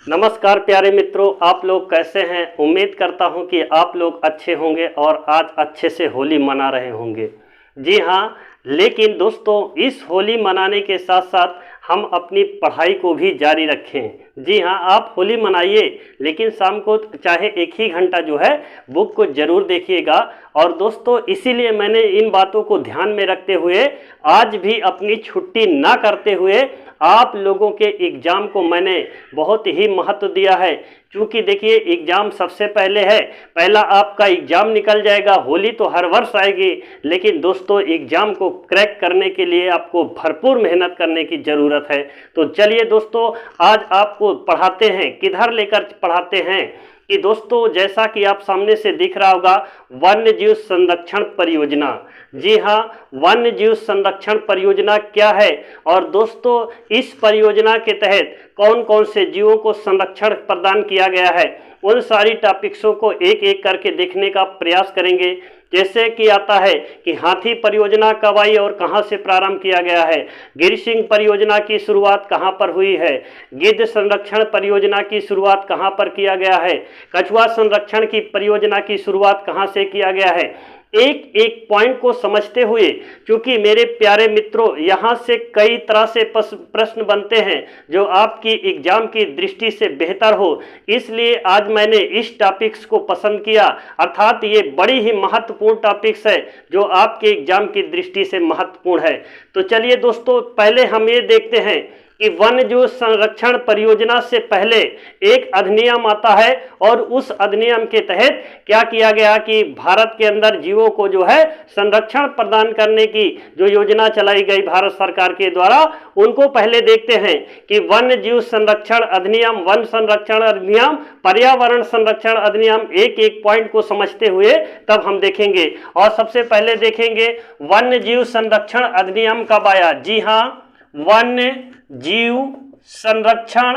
नमस्कार प्यारे मित्रों, आप लोग कैसे हैं। उम्मीद करता हूं कि आप लोग अच्छे होंगे और आज अच्छे से होली मना रहे होंगे। जी हाँ, लेकिन दोस्तों इस होली मनाने के साथ साथ हम अपनी पढ़ाई को भी जारी रखें। जी हाँ, आप होली मनाइए, लेकिन शाम को चाहे 1 ही घंटा जो है बुक को ज़रूर देखिएगा। और दोस्तों इसीलिए मैंने इन बातों को ध्यान में रखते हुए आज भी अपनी छुट्टी ना करते हुए आप लोगों के एग्ज़ाम को मैंने बहुत ही महत्व दिया है। क्योंकि देखिए, एग्ज़ाम सबसे पहले है, पहला आपका एग्ज़ाम निकल जाएगा। होली तो हर वर्ष आएगी, लेकिन दोस्तों एग्ज़ाम को क्रैक करने के लिए आपको भरपूर मेहनत करने की ज़रूरत है। तो चलिए दोस्तों, आज आपको पढ़ाते हैं, किधर लेकर पढ़ाते हैं कि दोस्तों जैसा कि आप सामने से दिख रहा होगा, वन्य जीव संरक्षण परियोजना। जी हाँ, वन्य जीव संरक्षण परियोजना क्या है और दोस्तों इस परियोजना के तहत कौन कौन से जीवों को संरक्षण प्रदान किया गया है, उन सारी टॉपिक्सों को एक एक करके देखने का प्रयास करेंगे। जैसे कि आता है कि हाथी परियोजना कब आई और कहां से प्रारंभ किया गया है, गिरसिंह परियोजना की शुरुआत कहां पर हुई है, गिद्ध संरक्षण परियोजना की शुरुआत कहां पर किया गया है, कछुआ संरक्षण की परियोजना की शुरुआत कहां से किया गया है। एक एक पॉइंट को समझते हुए, क्योंकि मेरे प्यारे मित्रों यहाँ से कई तरह से प्रश्न बनते हैं जो आपकी एग्जाम की दृष्टि से बेहतर हो, इसलिए आज मैंने इस टॉपिक्स को पसंद किया। अर्थात ये बड़ी ही महत्वपूर्ण टॉपिक्स है जो आपके एग्जाम की दृष्टि से महत्वपूर्ण है। तो चलिए दोस्तों, पहले हम ये देखते हैं कि वन्य जीव संरक्षण परियोजना से पहले एक अधिनियम आता है और उस अधिनियम के तहत क्या किया गया कि भारत के अंदर जीवों को जो है संरक्षण प्रदान करने की जो योजना चलाई गई भारत सरकार के द्वारा, उनको पहले देखते हैं कि वन्य जीव संरक्षण अधिनियम, वन संरक्षण अधिनियम, पर्यावरण संरक्षण अधिनियम, एक एक पॉइंट को समझते हुए तब हम देखेंगे। और सबसे पहले देखेंगे वन्य जीव संरक्षण अधिनियम कब आया। जी हाँ, वन्य जीव संरक्षण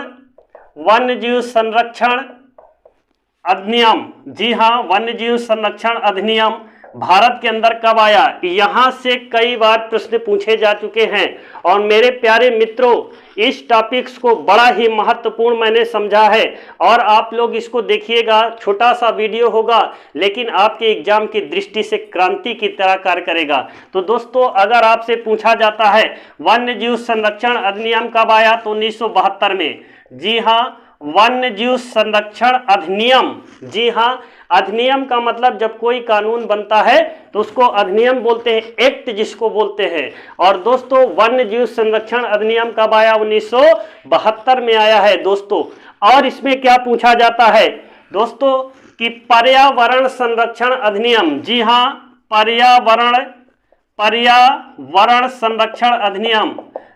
अधिनियम, जी हाँ, वन्य जीव संरक्षण अधिनियम भारत के अंदर कब आया। यहां से कई बार प्रश्न पूछे जा चुके हैं और मेरे प्यारे मित्रों इस टॉपिक्स को बड़ा ही महत्वपूर्ण मैंने समझा है और आप लोग इसको देखिएगा। छोटा सा वीडियो होगा लेकिन आपके एग्जाम की दृष्टि से क्रांति की तरह कार्य करेगा। तो दोस्तों अगर आपसे पूछा जाता है वन्य जीव संरक्षण अधिनियम कब आया, तो 1972 में। जी हाँ, वन्य जीव संरक्षण अधिनियम। जी हाँ, अधिनियम का मतलब जब कोई कानून बनता है तो उसको अधिनियम बोलते हैं, एक्ट जिसको बोलते हैं। और दोस्तों वन्य जीव संरक्षण अधिनियम कब आया, 1972 में आया है दोस्तों। और इसमें क्या पूछा जाता है दोस्तों कि पर्यावरण संरक्षण अधिनियम। जी हाँ, पर्यावरण संरक्षण अधिनियम।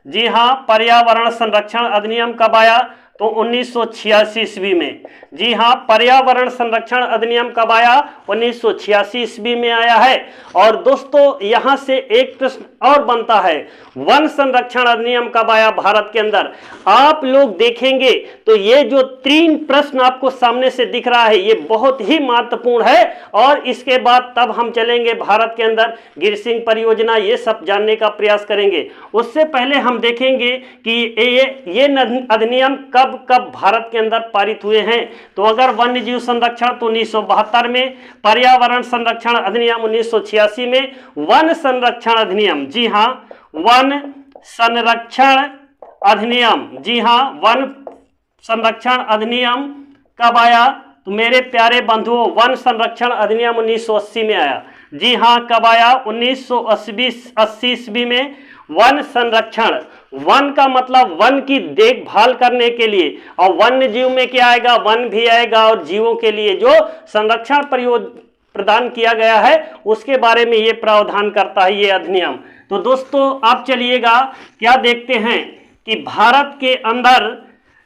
जी हाँ, पर्यावरण संरक्षण अधिनियम कब आया, तो 1986 ईस्वी में। जी हाँ, पर्यावरण संरक्षण अधिनियम कब आया, 1986 ईस्वी में आया है। और दोस्तों यहाँ से एक प्रश्न और बनता है, वन संरक्षण अधिनियम कब आया भारत के अंदर। आप लोग देखेंगे तो ये जो 3 प्रश्न आपको सामने से दिख रहा है ये बहुत ही महत्वपूर्ण है। और इसके बाद तब हम चलेंगे भारत के अंदर गिरसिंह परियोजना, ये सब जानने का प्रयास करेंगे। उससे पहले हम देखेंगे कि ये अधिनियम कब भारत के अंदर पारित हुए हैं। तो अगर वन्य जीव संरक्षण तो 1972 में, पर्यावरण संरक्षण अधिनियम 1986 में, वन संरक्षण अधिनियम, जी हाँ, वन संरक्षण अधिनियम, जी हाँ, वन संरक्षण अधिनियम कब आया, तो मेरे प्यारे बंधुओं वन संरक्षण अधिनियम 1980 में आया। जी हाँ, कब आया, 1980 ईस्वी में। वन संरक्षण, वन का मतलब वन की देखभाल करने के लिए, और वन्य जीव में क्या आएगा, वन भी आएगा, और जीवों के लिए जो संरक्षण प्रदान किया गया है उसके बारे में ये प्रावधान करता है ये अधिनियम। तो दोस्तों आप चलिएगा क्या देखते हैं कि भारत के अंदर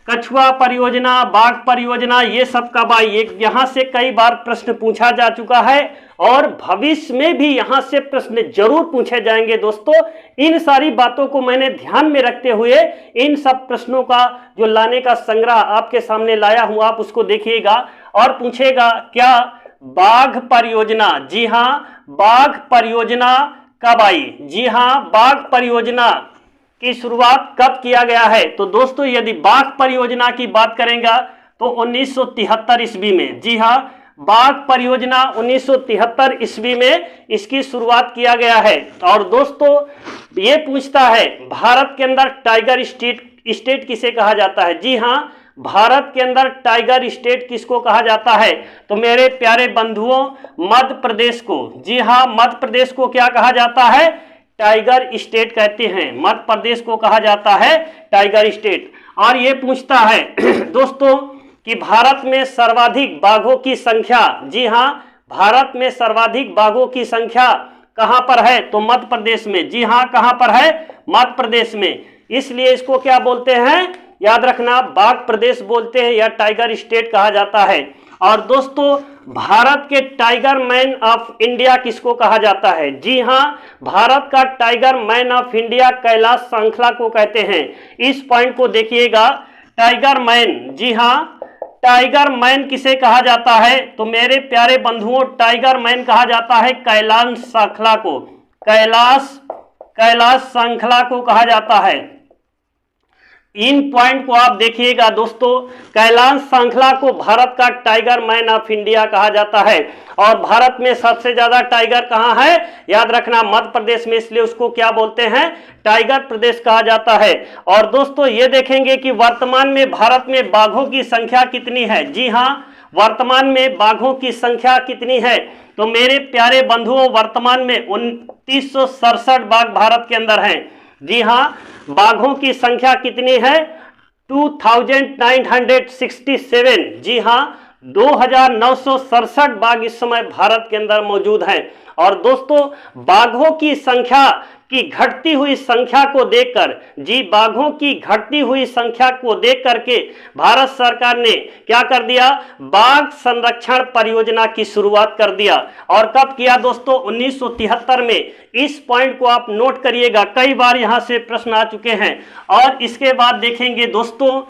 कछुआ परियोजना, बाघ परियोजना, ये सब कब आई। यहाँ से कई बार प्रश्न पूछा जा चुका है और भविष्य में भी यहाँ से प्रश्न जरूर पूछे जाएंगे दोस्तों। इन सारी बातों को मैंने ध्यान में रखते हुए इन सब प्रश्नों का जो लाने का संग्रह आपके सामने लाया हूँ, आप उसको देखिएगा। और पूछेगा क्या, बाघ परियोजना। जी हाँ, बाघ परियोजना कब आई। जी हाँ, बाघ परियोजना की शुरुआत कब किया गया है। तो दोस्तों यदि बाघ परियोजना की बात करेंगे तो 1973 ईस्वी में। जी हाँ, बाघ परियोजना 1973 ईस्वी में इसकी शुरुआत किया गया है। और दोस्तों ये पूछता है भारत के अंदर टाइगर स्टेट किसे कहा जाता है। जी हाँ, भारत के अंदर टाइगर स्टेट किसको कहा जाता है, तो मेरे प्यारे बंधुओं मध्य प्रदेश को। जी हाँ, मध्य प्रदेश को क्या कहा जाता है, टाइगर स्टेट कहते हैं। मध्य प्रदेश को कहा जाता है टाइगर स्टेट। और ये पूछता है दोस्तों कि भारत में सर्वाधिक बाघों की संख्या। जी हाँ, भारत में सर्वाधिक बाघों की संख्या कहां पर है, तो मध्य प्रदेश में। जी हाँ, कहां पर है, मध्य प्रदेश में। इसलिए इसको क्या बोलते हैं, याद रखना, बाघ प्रदेश बोलते हैं या टाइगर स्टेट कहा जाता है। और दोस्तों भारत के टाइगर मैन ऑफ इंडिया किसको कहा जाता है। जी हाँ, भारत का tiger man of India Kailash Sankhla को कहते हैं। इस पॉइंट को देखिएगा, टाइगर मैन। जी हाँ, टाइगर मैन किसे कहा जाता है, तो मेरे प्यारे बंधुओं टाइगर मैन कहा जाता है कैलाश सांखला को। कैलाश सांखला को कहा जाता है। इन पॉइंट को आप देखिएगा दोस्तों, कैलाश सांखला को भारत का टाइगर मैन ऑफ इंडिया कहा जाता है। और भारत में सबसे ज्यादा टाइगर कहाँ है, याद रखना मध्य प्रदेश में, इसलिए उसको क्या बोलते हैं, टाइगर प्रदेश कहा जाता है। और दोस्तों ये देखेंगे कि वर्तमान में भारत में बाघों की संख्या कितनी है। जी हाँ, वर्तमान में बाघों की संख्या कितनी है, तो मेरे प्यारे बंधुओं वर्तमान में 2967 बाघ भारत के अंदर हैं। जी हाँ, बाघों की संख्या कितनी है, 2967। जी हाँ, 2967 बाघ इस समय भारत के अंदर मौजूद हैं। और दोस्तों बाघों की संख्या की घटती हुई संख्या को देखकर, जी बाघों की घटती हुई संख्या को देख करके भारत सरकार ने क्या कर दिया, बाघ संरक्षण परियोजना की शुरुआत कर दिया। और कब किया दोस्तों, 1973 में। इस पॉइंट को आप नोट करिएगा, कई बार यहां से प्रश्न आ चुके हैं। और इसके बाद देखेंगे दोस्तों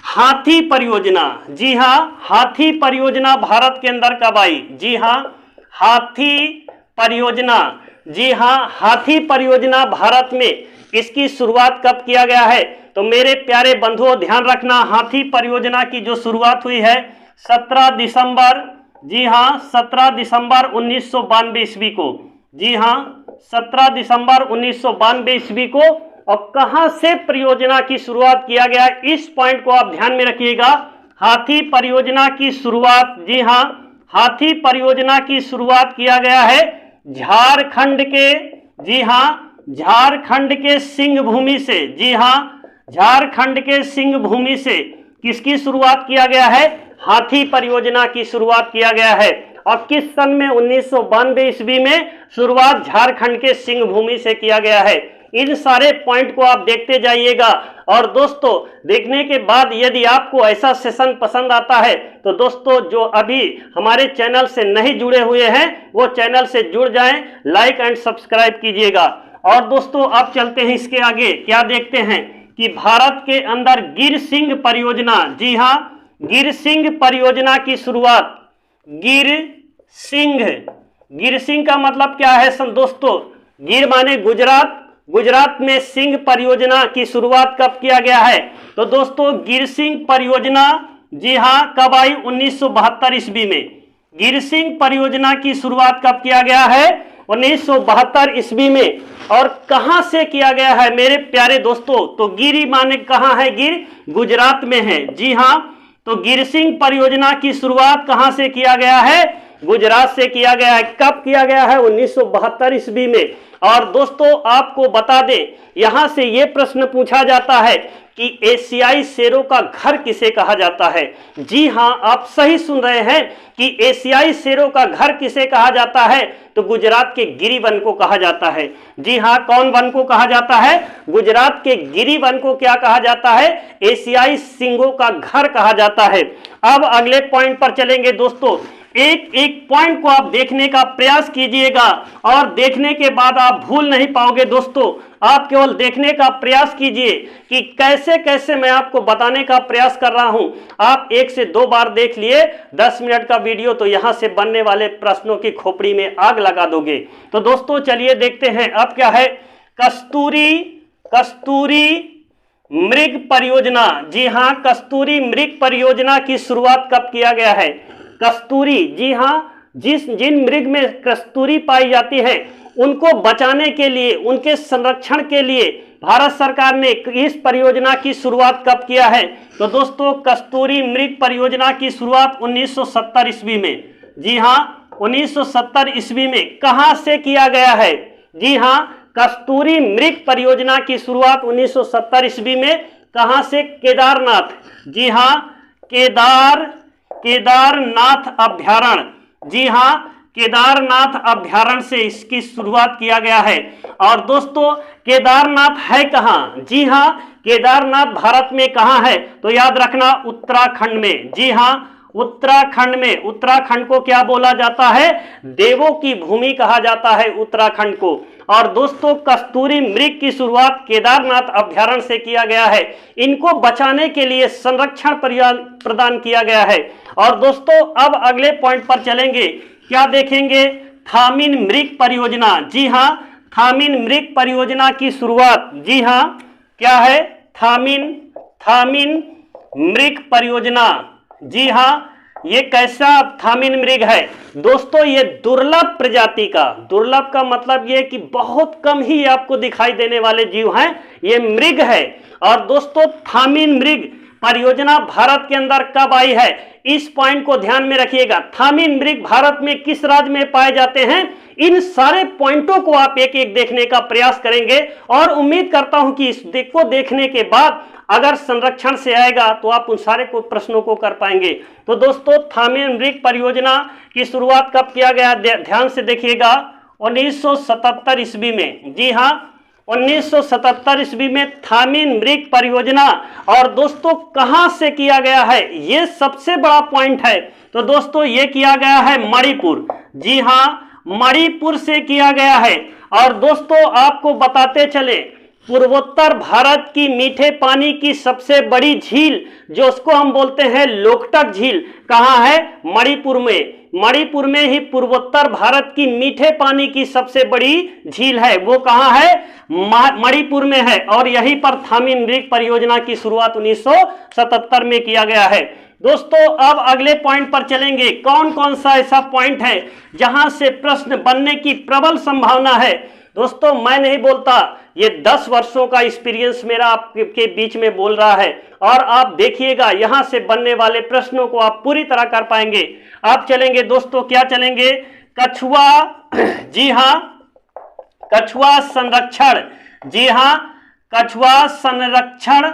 हाथी परियोजना। जी हाँ, हाथी परियोजना भारत के अंदर कब आई। जी हाँ, हाथी परियोजना। जी हाँ, हाथी परियोजना भारत में इसकी शुरुआत कब किया गया है, तो मेरे प्यारे बंधुओं ध्यान रखना, हाथी परियोजना की जो शुरुआत हुई है 17 दिसंबर। जी हाँ, 17 दिसंबर 1992 ईस्वी को। जी हाँ, 17 दिसंबर 1992 ईस्वी को। और कहां से परियोजना की शुरुआत किया गया, इस पॉइंट को आप ध्यान में रखिएगा। हाथी परियोजना की शुरुआत, जी हाँ, हाथी परियोजना की शुरुआत किया गया है झारखंड के। जी हाँ, झारखंड के सिंह भूमि से। जी हाँ, झारखंड के सिंह भूमि से किसकी शुरुआत किया गया है, हाथी परियोजना की शुरुआत किया गया है। और किस सन में, 1992 ईस्वी में शुरुआत झारखंड के सिंह भूमि से किया गया है। इन सारे पॉइंट को आप देखते जाइएगा। और दोस्तों देखने के बाद यदि आपको ऐसा सेशन पसंद आता है तो दोस्तों जो अभी हमारे चैनल से नहीं जुड़े हुए हैं वो चैनल से जुड़ जाएं, लाइक एंड सब्सक्राइब कीजिएगा। और दोस्तों अब चलते हैं इसके आगे, क्या देखते हैं कि भारत के अंदर गिर सिंह परियोजना। जी हाँ, गिर सिंह परियोजना की शुरुआत, गिर सिंह का मतलब क्या है दोस्तों, गिर माने गुजरात, गुजरात में सिंह परियोजना की शुरुआत कब किया गया है, तो दोस्तों गिर सिंह परियोजना। जी हाँ, कब आई, 1972 ईस्वी में। गिर सिंह परियोजना की शुरुआत कब किया गया है, 1972 ईस्वी में। और कहां से किया गया है मेरे प्यारे दोस्तों, तो गिरी माने कहां है, गिर गुजरात में है। जी हाँ, तो गिर सिंह परियोजना की शुरुआत कहां से किया गया है, गुजरात से किया गया है। कब किया गया है, 1972 ईस्वी में। और दोस्तों आपको बता दें, यहां से यह प्रश्न पूछा जाता है कि एशियाई शेरों का घर किसे कहा जाता है। जी हां, आप सही सुन रहे हैं कि एशियाई शेरों का घर किसे कहा जाता है, तो गुजरात के गिरी वन को कहा जाता है। जी हां, कौन वन को कहा जाता है, गुजरात के गिरी वन को क्या कहा जाता है, एशियाई सिंहों का घर कहा जाता है। अब अगले पॉइंट पर चलेंगे दोस्तों, एक एक पॉइंट को आप देखने का प्रयास कीजिएगा और देखने के बाद आप भूल नहीं पाओगे दोस्तों। आप केवल देखने का प्रयास कीजिए कि कैसे कैसे मैं आपको बताने का प्रयास कर रहा हूं। आप 1 से 2 बार देख लिए 10 मिनट का वीडियो तो यहां से बनने वाले प्रश्नों की खोपड़ी में आग लगा दोगे। तो दोस्तों चलिए देखते हैं अब क्या है, कस्तूरी मृग परियोजना, जी हाँ, कस्तूरी मृग परियोजना की शुरुआत कब किया गया है? कस्तूरी, जी हाँ, जिन मृग में कस्तूरी पाई जाती है उनको बचाने के लिए, उनके संरक्षण के लिए भारत सरकार ने इस परियोजना की शुरुआत कब किया है? तो दोस्तों कस्तूरी मृग परियोजना की शुरुआत 1970 ईस्वी में, जी हाँ, 1970 ईस्वी में कहां से किया गया है? जी हाँ, कस्तूरी मृग परियोजना की शुरुआत 1970 ईस्वी में कहां से? केदारनाथ, जी हाँ, केदारनाथ अभ्यारण्य, जी हाँ, केदारनाथ अभ्यारण्य से इसकी शुरुआत किया गया है। और दोस्तों केदारनाथ है कहाँ? जी हाँ, केदारनाथ भारत में कहाँ है? तो याद रखना उत्तराखंड में, जी हाँ, उत्तराखंड में। उत्तराखंड को क्या बोला जाता है? देवों की भूमि कहा जाता है उत्तराखंड को। और दोस्तों कस्तूरी मृग की शुरुआत केदारनाथ अभ्यारण्य से किया गया है। इनको बचाने के लिए संरक्षण प्रदान किया गया है। और दोस्तों अब अगले पॉइंट पर चलेंगे, क्या देखेंगे? थामिन मृग परियोजना, जी हाँ, थामिन मृग परियोजना की शुरुआत, जी हाँ, क्या है? थामिन मृग परियोजना, जी हाँ, ये कैसा थामिन मृग है? दोस्तों ये दुर्लभ प्रजाति का, दुर्लभ का मतलब ये कि बहुत कम ही आपको दिखाई देने वाले जीव हैं, ये मृग है। और दोस्तों थामिन मृग परियोजना भारत के अंदर कब आई है? इस पॉइंट को ध्यान में रखिएगा। थामिन मृग भारत में किस राज्य में पाए जाते हैं? इन सारे पॉइंटों को आप एक एक देखने का प्रयास करेंगे और उम्मीद करता हूं कि इस को देखने के बाद अगर संरक्षण से आएगा तो आप उन सारे प्रश्नों को कर पाएंगे। तो दोस्तों थामिन मृग परियोजना की शुरुआत कब किया गया? ध्यान से देखिएगा, 1977 ईस्वी में, जी हाँ, 1977 ईस्वी में थामिन मृग परियोजना। और दोस्तों कहां से किया गया है? ये सबसे बड़ा पॉइंट है। तो दोस्तों ये किया गया है मणिपुर, जी हाँ, मणिपुर से किया गया है। और दोस्तों आपको बताते चले, पूर्वोत्तर भारत की मीठे पानी की सबसे बड़ी झील, जो उसको हम बोलते हैं लोकटक झील, कहाँ है? मणिपुर में। मणिपुर में ही पूर्वोत्तर भारत की मीठे पानी की सबसे बड़ी झील है, वो कहाँ है? मणिपुर में है। और यहीं पर थामिन मृग परियोजना की शुरुआत 1977 में किया गया है। दोस्तों अब अगले पॉइंट पर चलेंगे, कौन कौन सा ऐसा पॉइंट है जहां से प्रश्न बनने की प्रबल संभावना है? दोस्तों मैं नहीं बोलता, ये 10 वर्षों का एक्सपीरियंस मेरा आपके बीच में बोल रहा है। और आप देखिएगा यहां से बनने वाले प्रश्नों को आप पूरी तरह कर पाएंगे। आप चलेंगे दोस्तों, क्या चलेंगे? कछुआ, जी हाँ, कछुआ संरक्षण, जी हाँ, कछुआ संरक्षण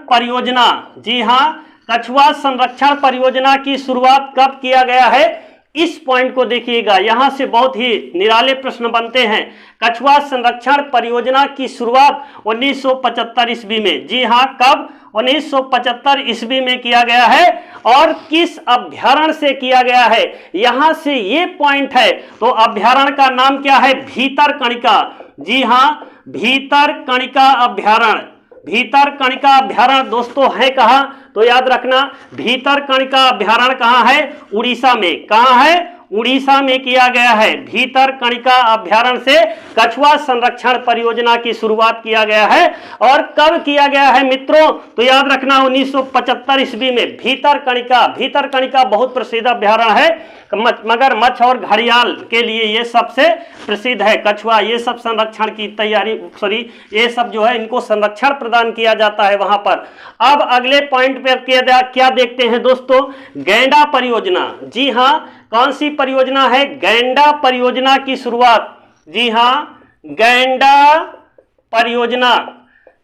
परियोजना, जी हाँ, कछुआ संरक्षण परियोजना की शुरुआत कब किया गया है? इस पॉइंट को देखिएगा, यहां से बहुत ही निराले प्रश्न बनते हैं। कछुआ संरक्षण परियोजना की शुरुआत 1975 ईस्वी में, जी हां, कब? 1975 ईस्वी में किया गया है। और किस अभ्यारण्य से किया गया है? यहां से ये पॉइंट है। तो अभ्यारण्य का नाम क्या है? भीतरकणिका, जी हां, भीतरकणिका अभ्यारण्य। भीतरकणिका अभ्यारण्य दोस्तों है कहां? तो याद रखना भीतरकणिका अभ्यारण्य कहां है? उड़ीसा में। कहां है? उड़ीसा में किया गया है। भीतरकणिका अभ्यारण्य से कछुआ संरक्षण परियोजना की शुरुआत किया गया है। और कब किया गया है मित्रों? तो याद रखना 1975 ईस्वी में। भीतरकणिका बहुत प्रसिद्ध अभ्यारण्य है, मगरमच्छ और घड़ियाल के लिए ये सबसे प्रसिद्ध है। कछुआ ये सब संरक्षण की तैयारी, ये सब जो है इनको संरक्षण प्रदान किया जाता है वहां पर। अब अगले पॉइंट पर क्या देखते हैं दोस्तों? गैंडा परियोजना, जी हाँ, कौन सी परियोजना है? गैंडा परियोजना की शुरुआत, जी हाँ, गैंडा परियोजना,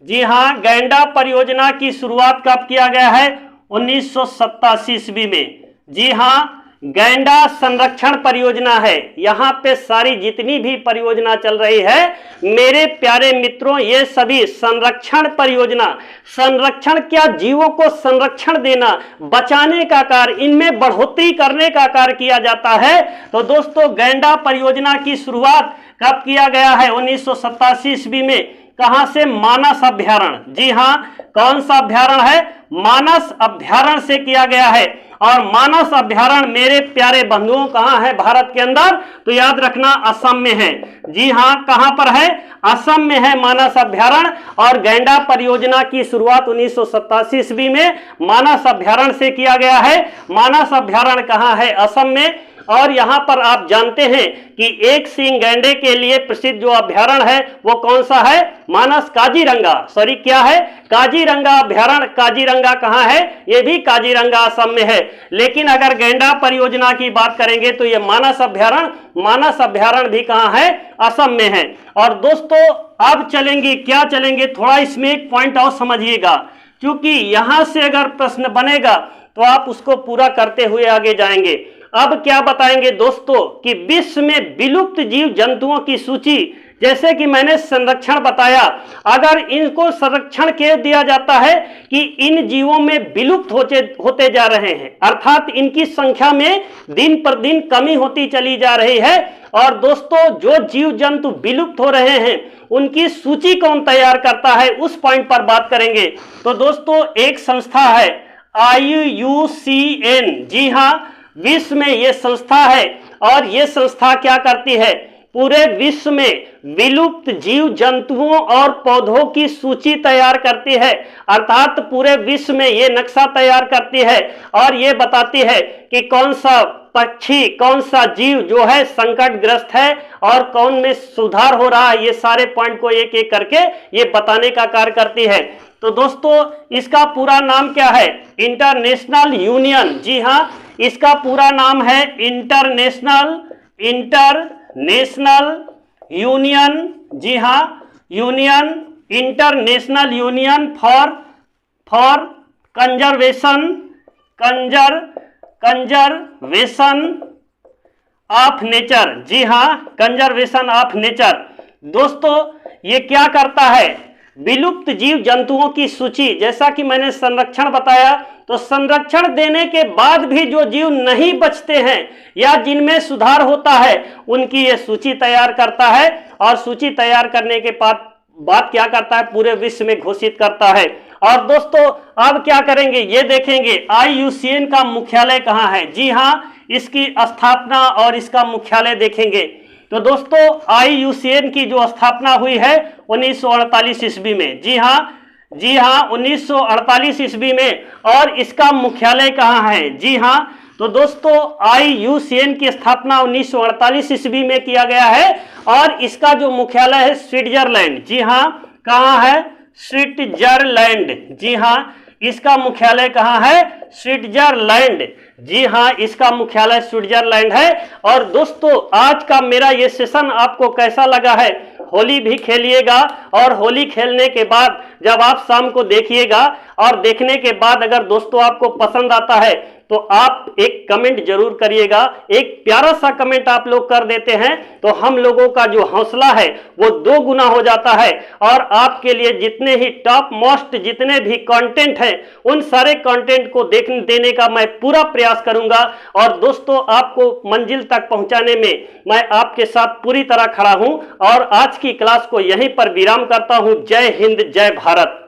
जी हाँ, गैंडा परियोजना की शुरुआत कब किया गया है? 1987 ईस्वी में। जी हाँ, गैंडा संरक्षण परियोजना है। यहाँ पे सारी जितनी भी परियोजना चल रही है मेरे प्यारे मित्रों, ये सभी संरक्षण परियोजना। संरक्षण क्या? जीवों को संरक्षण देना, बचाने का कार्य, इनमें बढ़ोतरी करने का कार्य किया जाता है। तो दोस्तों गैंडा परियोजना की शुरुआत कब किया गया है? 1987 ईस्वी में। कहां से? मानस अभ्यारण्य। जी हां, कौन सा अभ्यारण्य है? मानस अभ्यारण्य से किया गया है। और मानस अभ्यारण्य मेरे प्यारे बंधुओं कहां है भारत के अंदर? तो याद रखना असम में है। जी हां, कहां पर है? असम में है मानस अभ्यारण्य। और गैंडा परियोजना की शुरुआत 1987 ईस्वी में मानस अभ्यारण्य से किया गया है। मानस अभ्यारण्य कहां है? असम में। और यहां पर आप जानते हैं कि एक सींग गैंडे के लिए प्रसिद्ध जो अभ्यारण्य है वो कौन सा है? मानस काजीरंगा, सॉरी क्या है? काजीरंगा अभ्यारण्य। काजीरंगा कहां है? ये भी काजीरंगा असम में है। लेकिन अगर गैंडा परियोजना की बात करेंगे तो ये मानस अभ्यारण्य भी कहां है? असम में है। और दोस्तों अब चलेंगे, क्या चलेंगे, थोड़ा इसमें एक पॉइंट और समझिएगा, क्योंकि यहां से अगर प्रश्न बनेगा तो आप उसको पूरा करते हुए आगे जाएंगे। अब क्या बताएंगे दोस्तों कि विश्व में विलुप्त जीव जंतुओं की सूची, जैसे कि मैंने संरक्षण बताया, अगर इनको संरक्षण क्यों दिया जाता है कि इन जीवों में विलुप्त होते जा रहे हैं, अर्थात इनकी संख्या में दिन पर दिन कमी होती चली जा रही है। और दोस्तों जो जीव जंतु विलुप्त हो रहे हैं उनकी सूची कौन तैयार करता है, उस पॉइंट पर बात करेंगे। तो दोस्तों एक संस्था है IUCN। जी हां, विश्व में यह संस्था है। और यह संस्था क्या करती है? पूरे विश्व में विलुप्त जीव जंतुओं और पौधों की सूची तैयार करती है, अर्थात पूरे विश्व में यह नक्शा तैयार करती है और यह बताती है कि कौन सा पक्षी, कौन सा जीव जो है संकटग्रस्त है और कौन में सुधार हो रहा है। ये सारे पॉइंट को एक एक करके ये बताने का कार्य करती है। तो दोस्तों इसका पूरा नाम क्या है? International union. जी हां, इसका पूरा नाम है इंटरनेशनल यूनियन। जी हां, union, international union for conservation of nature. जी हां, कंजर्वेशन ऑफ नेचर। दोस्तों ये क्या करता है? विलुप्त जीव जंतुओं की सूची, जैसा कि मैंने संरक्षण बताया, तो संरक्षण देने के बाद भी जो जीव नहीं बचते हैं या जिनमें सुधार होता है उनकी ये सूची तैयार करता है। और सूची तैयार करने के बाद बात क्या करता है? पूरे विश्व में घोषित करता है। और दोस्तों अब क्या करेंगे ये देखेंगे, IUCN का मुख्यालय कहां है। जी हां, इसकी स्थापना और इसका मुख्यालय देखेंगे। तो दोस्तों IUCN की जो स्थापना हुई है 1948 ईस्वी में। जी हां, 1948 ईस्वी में। और इसका मुख्यालय कहां है? जी हां, तो दोस्तों IUCN की स्थापना 1948 ईस्वी में किया गया है और इसका जो मुख्यालय है स्विट्जरलैंड। जी हां, कहां है? स्विट्जरलैंड। जी हां, इसका मुख्यालय कहां है? स्विट्जरलैंड। जी हां, इसका मुख्यालय स्विट्जरलैंड है। और दोस्तों आज का मेरा ये सेशन आपको कैसा लगा है? होली भी खेलिएगा और होली खेलने के बाद जब आप शाम को देखिएगा और देखने के बाद अगर दोस्तों आपको पसंद आता है तो आप एक कमेंट जरूर करिएगा। एक प्यारा सा कमेंट आप लोग कर देते हैं तो हम लोगों का जो हौसला है वो 2 गुना हो जाता है। और आपके लिए जितने ही टॉप मोस्ट जितने भी कंटेंट हैं उन सारे कंटेंट को देने का मैं पूरा प्रयास करूंगा। और दोस्तों आपको मंजिल तक पहुंचाने में मैं आपके साथ पूरी तरह खड़ा हूं। और आज की क्लास को यहीं पर विराम करता हूं। जय हिंद, जय भारत।